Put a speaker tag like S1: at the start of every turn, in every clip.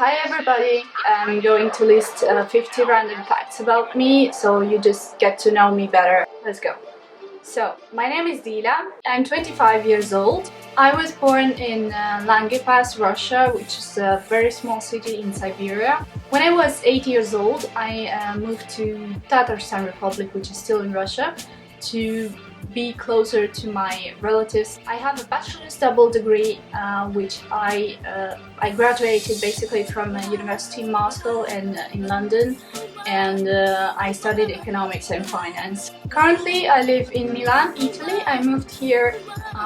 S1: Hi everybody, I'm going to list 50 random facts about me, so you just get to know me better. Let's go. So, my name is Dilya, I'm 25 years old. I was born in Langepast, Russia, which is a very small city in Siberia. When I was 8 years old, I moved to Tatarstan Republic, which is still in Russia, to be closer to my relatives. I have a bachelor's double degree, which I graduated basically from a university in Moscow and in London, and I studied economics and finance. Currently, I live in Milan, Italy. I moved here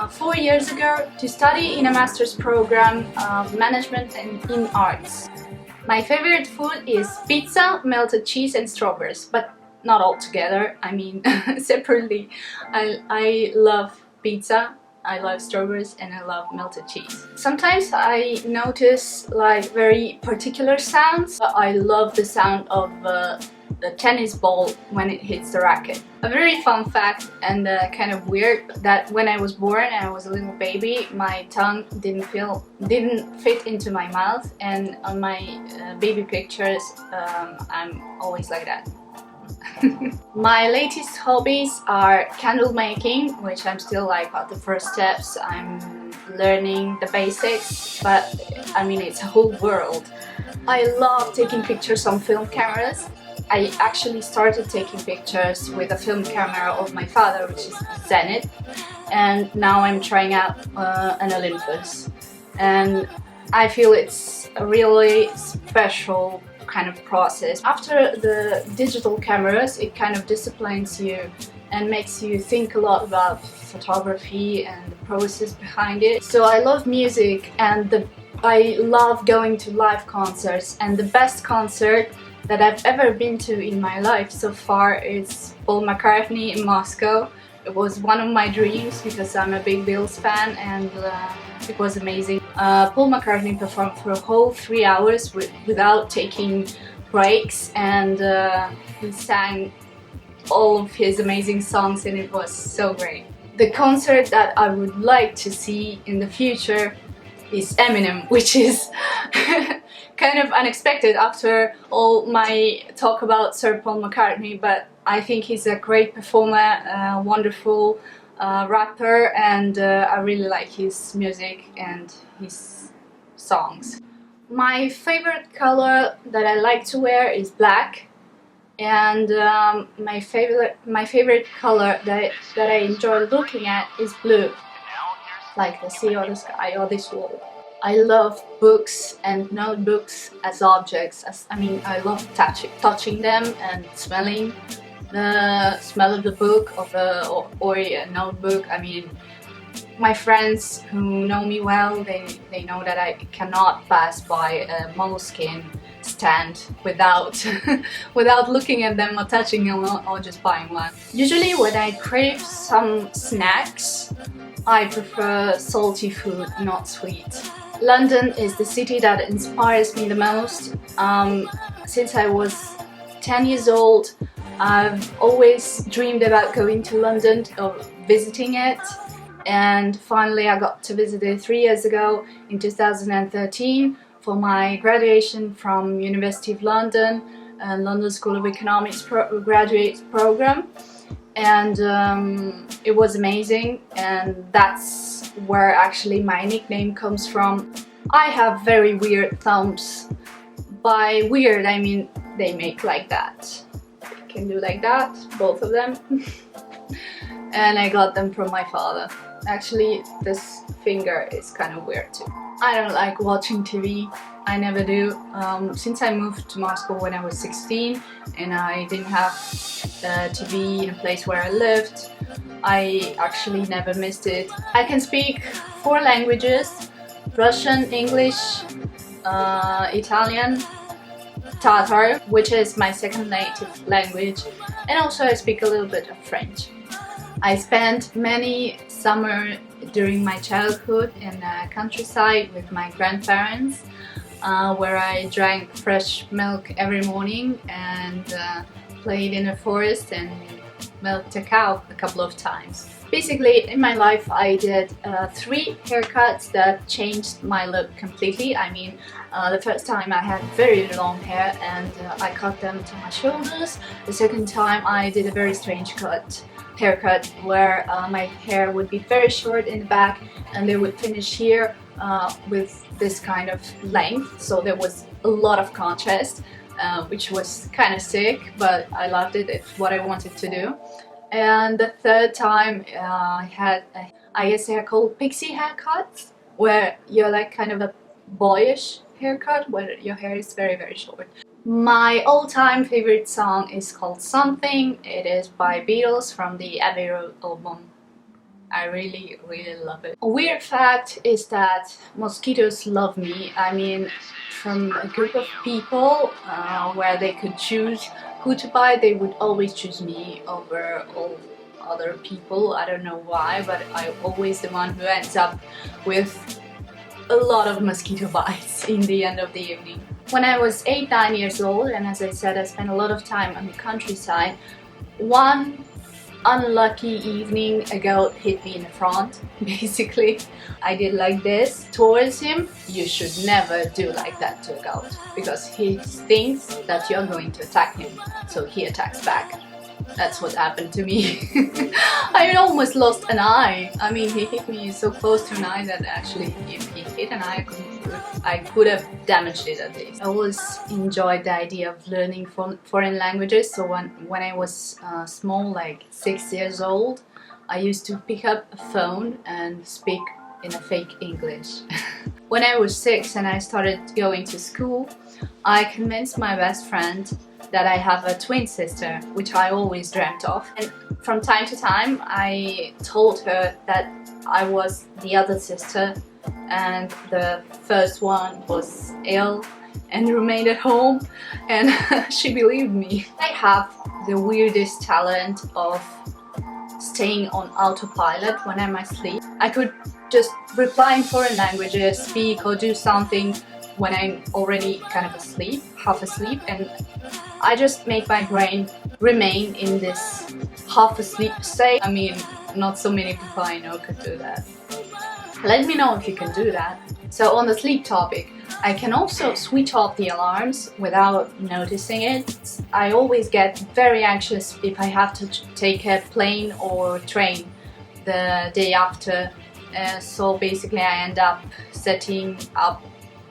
S1: 4 years ago to study in a master's program of management and in arts. My favorite food is pizza, melted cheese and strawberries, but not all together, I mean separately. I love pizza, I love strawberries and I love melted cheese. Sometimes I notice like very particular sounds. I love the sound of the tennis ball when it hits the racket. A very fun fact and kind of weird that when I was born and I was a little baby, my tongue didn't fit into my mouth, and on my baby pictures I'm always like that. My latest hobbies are candle making, which I'm still like at the first steps. I'm learning the basics, but I mean it's a whole world. I love taking pictures on film cameras. I actually started taking pictures with a film camera of my father, which is Zenith, and now I'm trying out an Olympus, and I feel it's a really special kind of process. After the digital cameras, it kind of disciplines you and makes you think a lot about photography and the process behind it. So I love music, and I love going to live concerts, and the best concert that I've ever been to in my life so far is Paul McCartney in Moscow. It was one of my dreams because I'm a big Beatles fan, and it was amazing. Paul McCartney performed for a whole 3 hours without taking breaks, and he sang all of his amazing songs, and it was so great. The concert that I would like to see in the future is Eminem, which is kind of unexpected after all my talk about Sir Paul McCartney, but I think he's a great performer, wonderful rapper, and I really like his music and his songs. My favorite color that I like to wear is black, and my favorite color that I enjoy looking at is blue, like the sea or the sky or this wall. I love books and notebooks as objects. I love touching them and smelling the smell of the book or a notebook. I mean, my friends who know me well, they know that I cannot pass by a Moleskine stand without looking at them or touching them or just buying one. Usually when I crave some snacks, I prefer salty food, not sweet. London is the city that inspires me the most. Since I was 10 years old, I've always dreamed about going to London or visiting it, and finally I got to visit it 3 years ago in 2013 for my graduation from University of London and London School of Economics graduate program, and it was amazing, and that's where actually my nickname comes from. I have very weird thumbs. By weird I mean they make like that. Can do like that, both of them. And I got them from my father. Actually, this finger is kind of weird too. I don't like watching TV. I never do. Since I moved to Moscow when I was 16 and I didn't have TV in a place where I lived, I actually never missed it. I can speak 4 languages: Russian, English, Italian, Tatar, which is my second native language, and also I speak a little bit of French. I spent many summers during my childhood in the countryside with my grandparents, where I drank fresh milk every morning and played in the forest and milked a cow a couple of times. Basically, in my life, I did 3 haircuts that changed my look completely. I mean, the first time I had very long hair and I cut them to my shoulders. The second time I did a very strange haircut where my hair would be very short in the back and they would finish here with this kind of length. So there was a lot of contrast, which was kind of sick, but I loved it. It's what I wanted to do. And the third time I had, I guess they're called pixie haircuts, where you're like kind of a boyish haircut, where your hair is very, very short. My all-time favorite song is called Something. It is by Beatles from the Abbey Road album. I really, really love it. A weird fact is that mosquitoes love me. I mean, from a group of people where they could choose who to buy, they would always choose me over all other people. I don't know why, but I'm always the one who ends up with a lot of mosquito bites in the end of the evening. When I was 8-9 years old, and as I said, I spent a lot of time on the countryside, one unlucky evening a goat hit me in the front. Basically, I did like this towards him. You should never do like that to a goat, because he thinks that you're going to attack him, so he attacks back. That's what happened to me. I almost lost an eye. I mean, he hit me so close to an eye that actually if he hit an eye, I could have damaged it at least. I always enjoyed the idea of learning foreign languages. So when I was small, like 6 years old, I used to pick up a phone and speak in a fake English. When I was 6 and I started going to school, I convinced my best friend that I have a twin sister, which I always dreamt of. And from time to time, I told her that I was the other sister and the first one was ill and remained at home, and she believed me. I have the weirdest talent of staying on autopilot when I'm asleep. I could just reply in foreign languages, speak or do something when I'm already kind of asleep, half asleep, and I just make my brain remain in this half asleep state. I mean, not so many people I know could do that. Let me know if you can do that. So on the sleep topic, I can also switch off the alarms without noticing it. I always get very anxious if I have to take a plane or train the day after. So basically I end up setting up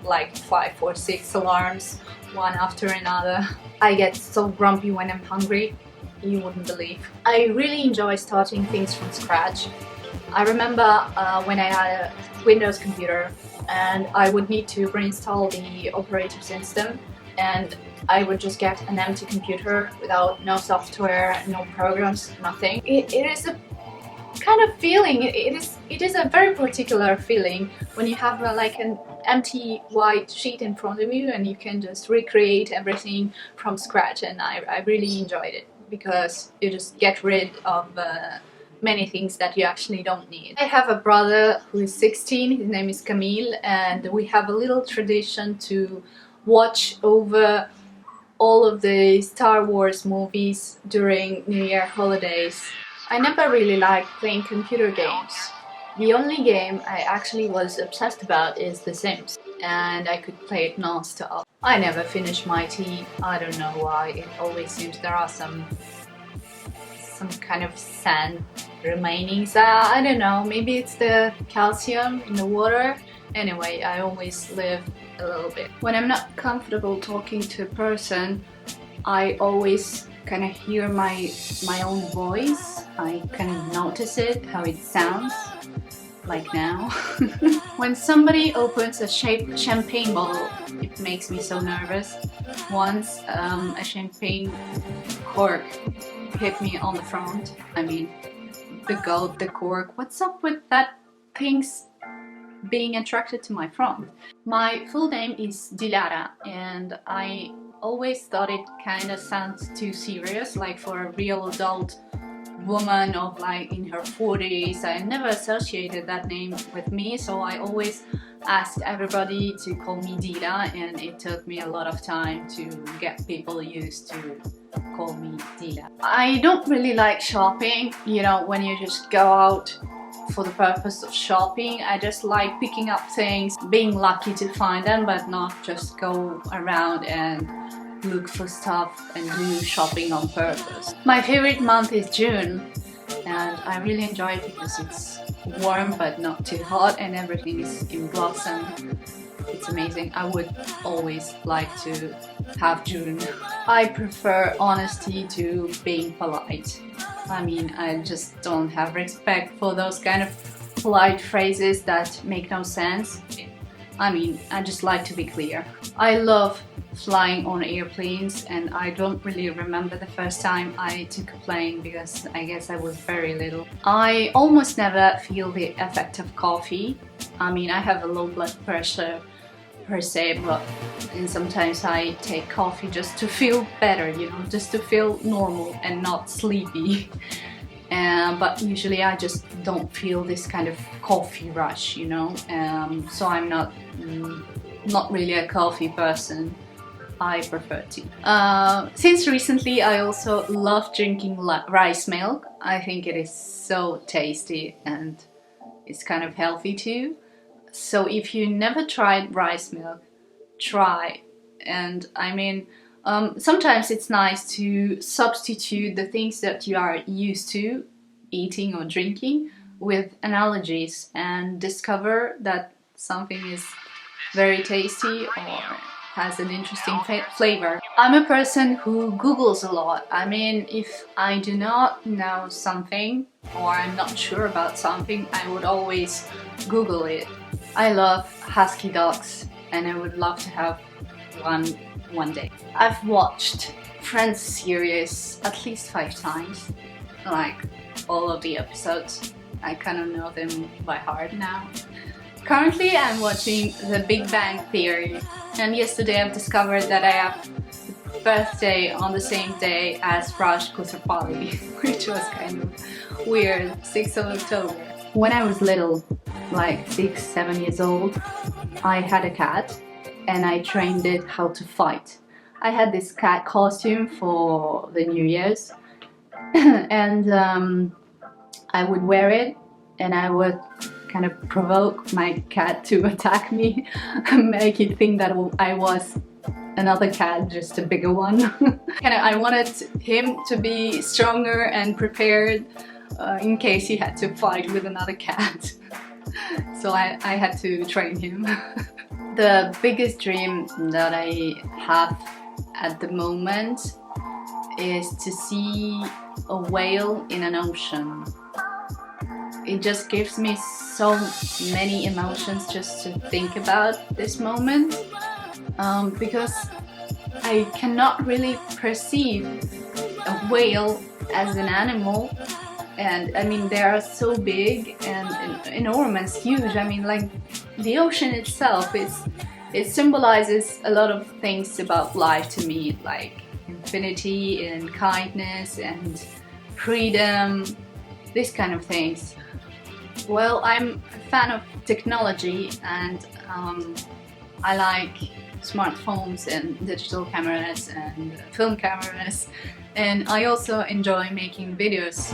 S1: like 5 or 6 alarms, one after another. I get so grumpy when I'm hungry, you wouldn't believe. I really enjoy starting things from scratch. I remember when I had a Windows computer and I would need to reinstall the operating system, and I would just get an empty computer without no software, no programs, nothing. It is a kind of feeling, it is a very particular feeling when you have like an empty white sheet in front of you and you can just recreate everything from scratch, and I really enjoyed it because you just get rid of many things that you actually don't need. I have a brother who is 16, his name is Camille, and we have a little tradition to watch over all of the Star Wars movies during New Year holidays. I never really liked playing computer games. The only game I actually was obsessed about is The Sims, and I could play it non-stop. I never finished my tea. I don't know why. It always seems there are some kind of sand remainings. I don't know, maybe it's the calcium in the water. Anyway, I always live a little bit. When I'm not comfortable talking to a person, I always kind of hear my own voice. I kind of notice it, how it sounds, like now. When somebody opens a champagne bottle, it makes me so nervous. Once a champagne cork hit me on the front. I mean, the goat, the cork, what's up with that things being attracted to my front? My full name is Dilara, and I always thought it kind of sounds too serious, like for a real adult woman of like in her 40s. I never associated that name with me, so I always asked everybody to call me Dilya, and it took me a lot of time to get people used to call me Dilya. I don't really like shopping, you know, when you just go out for the purpose of shopping. I just like picking up things, being lucky to find them, but not just go around and look for stuff and do shopping on purpose. My favorite month is June, and I really enjoy it because it's warm but not too hot and everything is in blossom. It's amazing. I would always like to have June. I prefer honesty to being polite. I mean, I just don't have respect for those kind of polite phrases that make no sense. I mean, I just like to be clear. I love flying on airplanes, and I don't really remember the first time I took a plane because I guess I was very little. I almost never feel the effect of coffee. I mean, I have a low blood pressure per se, and sometimes I take coffee just to feel better, you know, just to feel normal and not sleepy. But usually I just don't feel this kind of coffee rush, you know, so I'm not really a coffee person. I prefer tea. Since recently I also love drinking rice milk. I think it is so tasty and it's kind of healthy too. So if you never tried rice milk, try. And I mean, sometimes it's nice to substitute the things that you are used to eating or drinking with analogies and discover that something is very tasty or has an interesting flavor. I'm a person who Googles a lot. I mean, if I do not know something or I'm not sure about something, I would always Google it. I love husky dogs and I would love to have one day. I've watched Friends series at least 5 times, like all of the episodes. I kind of know them by heart now. Currently I'm watching The Big Bang Theory, and yesterday I've discovered that I have birthday on the same day as Raj Kosarpalli, which was kind of weird, 6th of October. When I was little, like 6-7 years old, I had a cat and I trained it how to fight. I had this cat costume for the New Year's and I would wear it and I would kind of provoke my cat to attack me and make it think that I was another cat, just a bigger one. I wanted him to be stronger and prepared in case he had to fight with another cat. So I had to train him. The biggest dream that I have at the moment is to see a whale in an ocean. It just gives me so many emotions just to think about this moment, because I cannot really perceive a whale as an animal, and I mean they are so big and enormous, huge. I mean, like the ocean itself, it symbolizes a lot of things about life to me, like infinity and kindness and freedom, these kind of things. Well, I'm a fan of technology and I like smartphones and digital cameras and film cameras, and I also enjoy making videos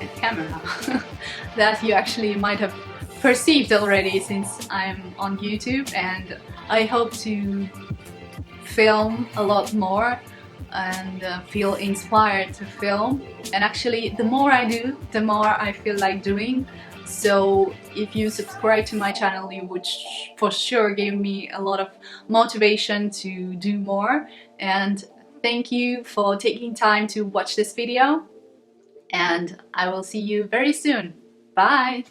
S1: with camera that you actually might have perceived already since I'm on YouTube, and I hope to film a lot more and feel inspired to film. And actually the more I do, the more I feel like doing. So if you subscribe to my channel, you would for sure give me a lot of motivation to do more. And thank you for taking time to watch this video, and I will see you very soon. Bye!